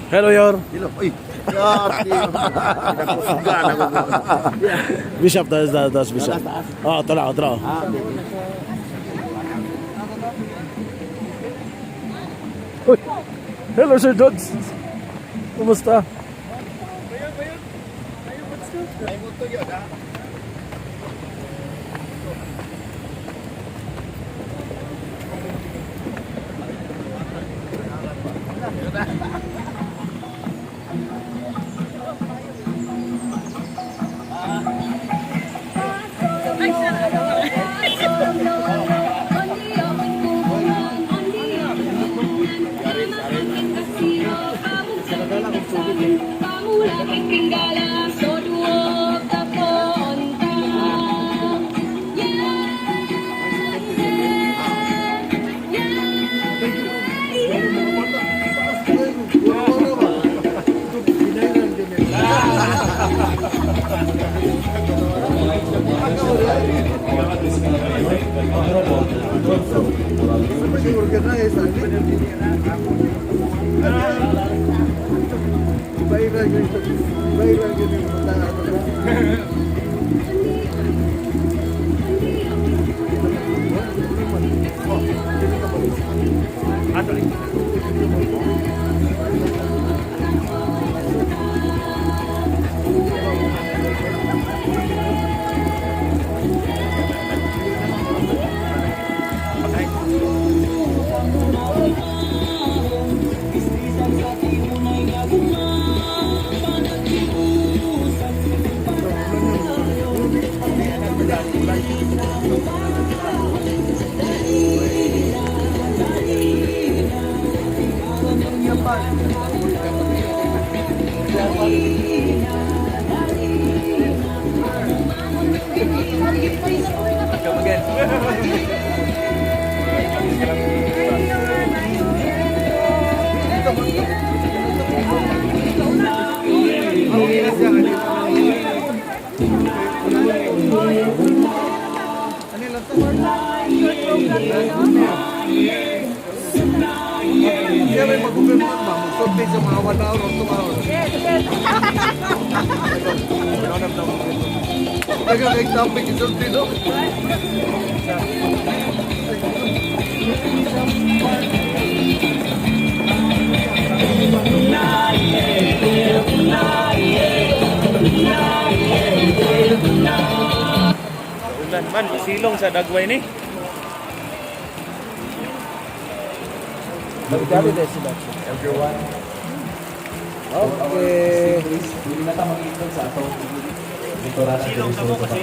Hello, Yor. Hello. Uy. Pinakusugan ako. Bishop, that's Bishop. Oh, ito lang, ito lang. Uy, hello, Sir Dodds. Kumusta? Ulan man, silong sa dagway ni. Magkano din sila? Everyone. Okay. Hindi na tayo mag-iikot sa ato. Victoriano. Silong sa mo kasi